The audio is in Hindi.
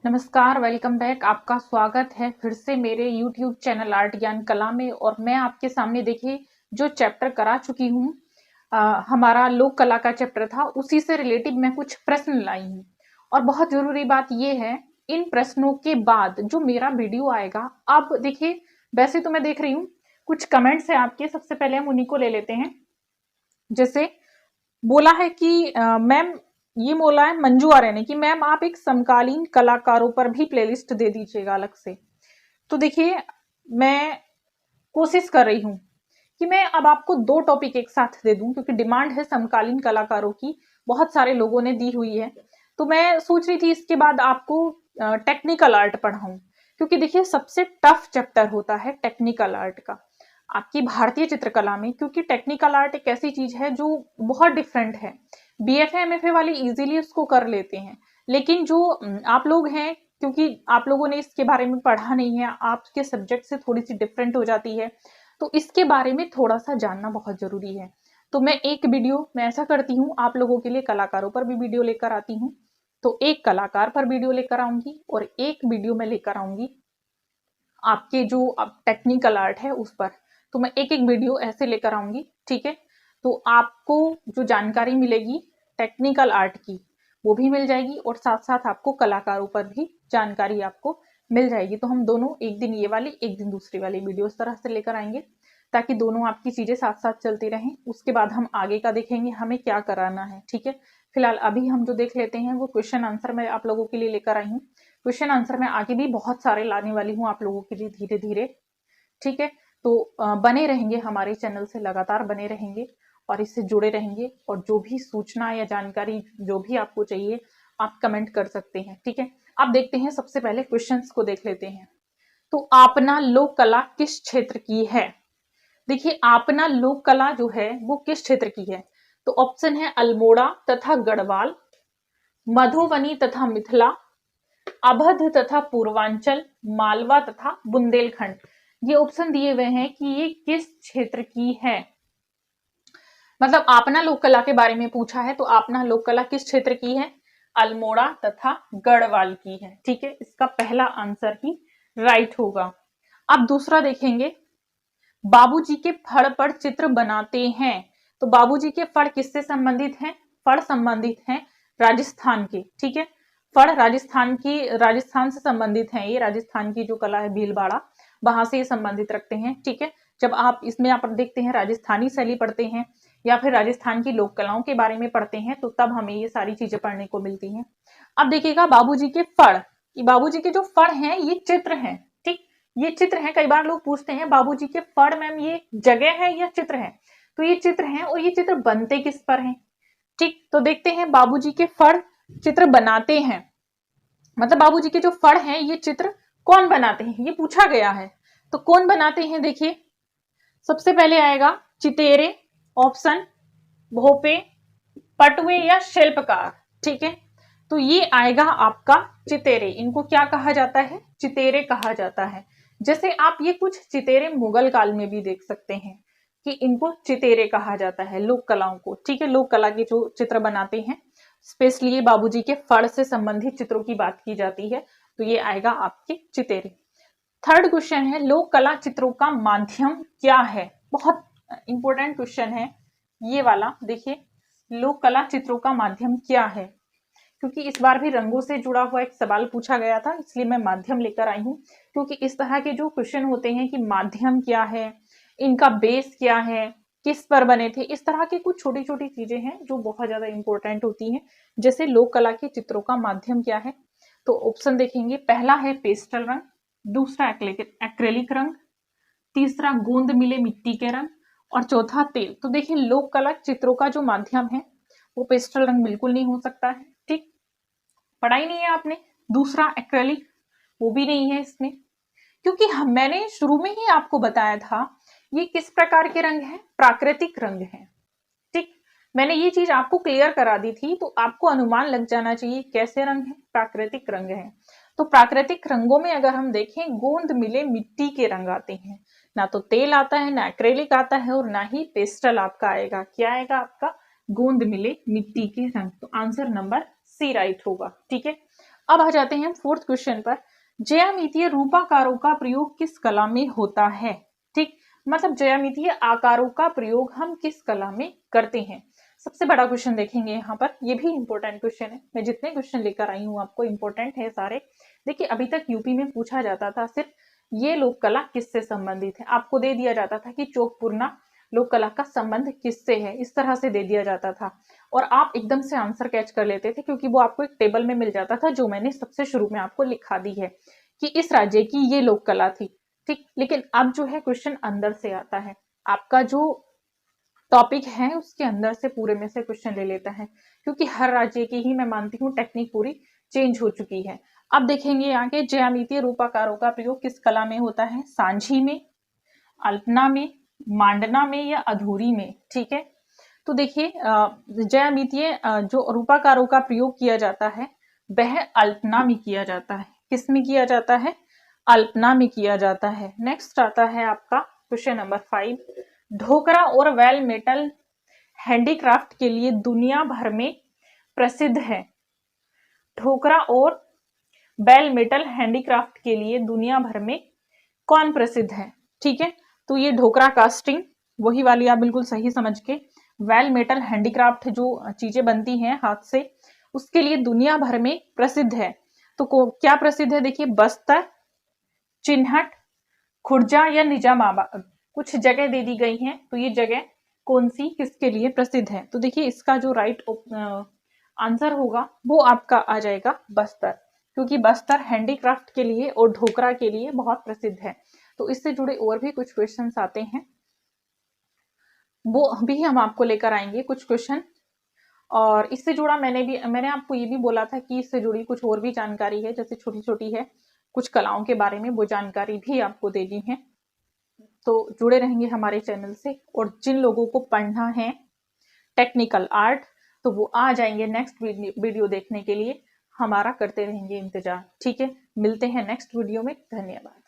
नमस्कार, वेलकम बैक। आपका स्वागत है फिर से मेरे YouTube चैनल आर्ट ज्ञान कला में। और मैं आपके सामने देखिए जो चैप्टर करा चुकी हूँ, हमारा लोक कला का चैप्टर था, उसी से रिलेटेड मैं कुछ प्रश्न लाई हूँ। और बहुत जरूरी बात यह है, इन प्रश्नों के बाद जो मेरा वीडियो आएगा, अब देखिए वैसे तो मैं देख रही हूँ कुछ कमेंट्स है आपके। सबसे पहले हम उन्हीं को ले लेते हैं। जैसे बोला है कि मैम, ये बोला है मंजू आर्य ने कि मैम आप एक समकालीन कलाकारों पर भी प्लेलिस्ट दे दीजिएगा अलग से। तो देखिए मैं कोशिश कर रही हूँ कि मैं अब आपको दो टॉपिक एक साथ दे दूं, क्योंकि डिमांड है समकालीन कलाकारों की, बहुत सारे लोगों ने दी हुई है। तो मैं सोच रही थी इसके बाद आपको टेक्निकल आर्ट पढ़ाऊं, क्योंकि देखिए सबसे टफ चैप्टर होता है टेक्निकल आर्ट का आपकी भारतीय चित्रकला में। क्योंकि टेक्निकल आर्ट एक ऐसी चीज है जो बहुत डिफरेंट है। बीएफए एमएफए वाले इजीली उसको कर लेते हैं, लेकिन जो आप लोग हैं, क्योंकि आप लोगों ने इसके बारे में पढ़ा नहीं है, आपके सब्जेक्ट से थोड़ी सी डिफरेंट हो जाती है, तो इसके बारे में थोड़ा सा जानना बहुत जरूरी है। तो मैं एक वीडियो मैं ऐसा करती हूँ, आप लोगों के लिए कलाकारों पर भी वीडियो लेकर आती हूँ। तो एक कलाकार पर वीडियो लेकर आऊंगी और एक वीडियो मैं लेकर आऊंगी आपके जो टेक्निकल आर्ट है उस पर। तो मैं एक एक वीडियो ऐसे लेकर आऊंगी, ठीक है। तो आपको जो जानकारी मिलेगी टेक्निकल आर्ट की वो भी मिल जाएगी, और साथ साथ आपको कलाकारों पर भी जानकारी आपको मिल जाएगी। तो हम दोनों एक दिन ये वाली एक दिन दूसरी वाली वीडियो इस तरह से लेकर आएंगे, ताकि दोनों आपकी चीजें साथ साथ चलती रहें। उसके बाद हम आगे का देखेंगे हमें क्या कराना है, ठीक है। फिलहाल अभी हम जो देख लेते हैं वो क्वेश्चन आंसर मैं आप लोगों के लिए लेकर आई हूँ। क्वेश्चन आंसर मैं आगे भी बहुत सारे लाने वाली हूँ आप लोगों के लिए धीरे धीरे, ठीक है। तो बने रहेंगे हमारे चैनल से, लगातार बने रहेंगे और इससे जुड़े रहेंगे। और जो भी सूचना या जानकारी जो भी आपको चाहिए आप कमेंट कर सकते हैं, ठीक है। अब देखते हैं, सबसे पहले क्वेश्चंस को देख लेते हैं। तो आपना लोक कला किस क्षेत्र की है? देखिए आपना लोक कला जो है वो किस क्षेत्र की है? तो ऑप्शन है अल्मोड़ा तथा गढ़वाल, मधुबनी तथा मिथिला, अवध तथा पूर्वांचल, मालवा तथा बुंदेलखंड। ये ऑप्शन दिए हुए हैं कि ये किस क्षेत्र की है। मतलब आपना लोक कला के बारे में पूछा है, तो आपना लोक कला किस क्षेत्र की है? अल्मोड़ा तथा गढ़वाल की है, ठीक है। इसका पहला आंसर ही राइट होगा। अब दूसरा देखेंगे, बाबूजी के फड़ पर चित्र बनाते हैं। तो बाबूजी के फड़ किससे संबंधित हैं? फड़ संबंधित हैं राजस्थान के, ठीक है। फड़ राजस्थान से संबंधित हैं। ये राजस्थान की जो कला है भीलवाड़ा, वहां से ये संबंधित रखते हैं, ठीक है। जब आप इसमें आप देखते हैं राजस्थानी शैली पढ़ते हैं या फिर राजस्थान की लोक कलाओं के बारे में पढ़ते हैं, तो तब हमें ये सारी चीजें पढ़ने को मिलती हैं। अब देखिएगा बाबूजी के फड़, बाबूजी के जो फड़ हैं ये चित्र हैं, ठीक। ये चित्र हैं। कई बार लोग पूछते हैं बाबूजी के फड़ मैम ये जगह है या चित्र है? तो ये चित्र हैं, और ये चित्र बनते किस पर हैं, ठीक। तो देखते हैं बाबूजी के फड़ चित्र बनाते हैं, मतलब बाबूजी के जो फड़ हैं ये चित्र कौन बनाते हैं, ये पूछा गया है। तो कौन बनाते हैं, देखिए सबसे पहले आएगा चितेरे, ऑप्शन भोपे, पटुए या शिल्पकार, ठीक है। तो ये आएगा आपका चितेरे। इनको क्या कहा जाता है? चितेरे कहा जाता है। जैसे आप ये कुछ चितेरे मुगल काल में भी देख सकते हैं कि इनको चितेरे कहा जाता है लोक कलाओं को, ठीक है। लोक कला के जो चित्र बनाते हैं, स्पेशली ये बाबूजी के फड़ से संबंधित चित्रों की बात की जाती है, तो ये आएगा आपके चितेरे। थर्ड क्वेश्चन है, लोक कला चित्रों का माध्यम क्या है? बहुत इंपॉर्टेंट क्वेश्चन है ये वाला। देखिए लोक कला चित्रों का माध्यम क्या है, क्योंकि इस बार भी रंगों से जुड़ा हुआ एक सवाल पूछा गया था, इसलिए मैं माध्यम लेकर आई हूँ। क्योंकि इस तरह के जो क्वेश्चन होते हैं कि माध्यम क्या है, इनका बेस क्या है, किस पर बने थे, इस तरह की कुछ छोटी छोटी चीजें हैं जो बहुत ज्यादा इंपॉर्टेंट होती हैं। जैसे लोक कला के चित्रों का माध्यम क्या है, तो ऑप्शन देखेंगे, पहला है पेस्टल रंग, दूसरा एक्रेलिक रंग, तीसरा गोंद मिले मिट्टी के रंग, और चौथा तेल। तो देखिए लोक कला चित्रों का जो माध्यम है वो पेस्टल रंग बिल्कुल नहीं हो सकता है, ठीक, पढ़ा ही नहीं है आपने। दूसरा एक्रेलिक, वो भी नहीं है इसमें, क्योंकि मैंने शुरू में ही आपको बताया था ये किस प्रकार के रंग हैं, प्राकृतिक रंग हैं, ठीक। मैंने ये चीज आपको क्लियर करा दी थी, तो आपको अनुमान लग जाना चाहिए कैसे रंग है, प्राकृतिक रंग है। तो प्राकृतिक रंगों में अगर हम देखें, गोंद मिले मिट्टी के रंग आते हैं, ना तो तेल आता है, ना एक्रेलिक आता है, और ना ही पेस्टल आपका आएगा। क्या आएगा आपका? गोंद मिले मिट्टी के रंग। तो आंसर नंबर सी राइट होगा, ठीक है। अब आ जाते हैं हम फोर्थ क्वेश्चन पर। ज्यामितीय रूपाकारों का प्रयोग किस कला में होता है? ठीक, मतलब ज्यामितीय आकारों का प्रयोग हम किस कला में करते हैं। सबसे बड़ा क्वेश्चन देखेंगे यहाँ पर, ये भी इंपॉर्टेंट क्वेश्चन है। मैं जितने क्वेश्चन लेकर आई हूँ आपको इंपॉर्टेंट है सारे। देखिए अभी तक यूपी में पूछा जाता था सिर्फ ये लोक कला किससे संबंधित है, आपको दे दिया जाता था कि चौकपुरना लोक कला का संबंध किससे है, इस तरह से दे दिया जाता था और आप एकदम से आंसर कैच कर लेते थे क्योंकि वो आपको एक टेबल में मिल जाता था जो मैंने सबसे शुरू में आपको लिखा दी है कि इस राज्य की ये लोक कला थी। ठीक, लेकिन अब जो है क्वेश्चन अंदर से आता है, आपका जो टॉपिक है उसके अंदर से पूरे में से क्वेश्चन ले लेता है क्योंकि हर राज्य की ही मैं मानती हूँ टेक्निक पूरी चेंज हो चुकी है। अब देखेंगे आगे, ज्यामितीय रूपाकारों का प्रयोग किस कला में होता है? सांझी में, अल्पना में, मांडना में या अधूरी में। ठीक है, तो देखिए ज्यामितीय जो रूपाकारों का प्रयोग किया जाता है वह अल्पना में किया जाता है। किस में किया जाता है? अल्पना में किया जाता है। नेक्स्ट आता है आपका क्वेश्चन नंबर 5। ढोकरा और वेल मेटल हैंडीक्राफ्ट के लिए दुनिया भर में प्रसिद्ध है। ढोकरा और बेल मेटल हैंडीक्राफ्ट के लिए दुनिया भर में कौन प्रसिद्ध है? ठीक है, तो ये ढोकरा कास्टिंग वही वाली आप बिल्कुल सही समझ के, वेल मेटल हैंडीक्राफ्ट जो चीजें बनती हैं हाथ से उसके लिए दुनिया भर में प्रसिद्ध है। तो क्या प्रसिद्ध है? देखिए बस्तर, चिन्हट, खुर्जा या निजामाबाद, कुछ जगह दे दी गई हैं, तो ये जगह कौन सी किसके लिए प्रसिद्ध है? तो देखिए इसका जो राइट आंसर होगा वो आपका आ जाएगा बस्तर, क्योंकि बस्तर हैंडीक्राफ्ट के लिए और ढोकरा के लिए बहुत प्रसिद्ध है। तो इससे जुड़े और भी कुछ क्वेश्चंस आते हैं, वो भी हम आपको लेकर आएंगे कुछ क्वेश्चन। और इससे जुड़ा मैंने आपको ये भी बोला था कि इससे जुड़ी कुछ और भी जानकारी है, जैसे छोटी छोटी है कुछ कलाओं के बारे में, वो जानकारी भी आपको देनी है। तो जुड़े रहेंगे हमारे चैनल से। और जिन लोगों को पढ़ना है टेक्निकल आर्ट तो वो आ जाएंगे नेक्स्ट वीडियो देखने के लिए, हमारा करते रहेंगे इंतजार। ठीक है, मिलते हैं नेक्स्ट वीडियो में। धन्यवाद।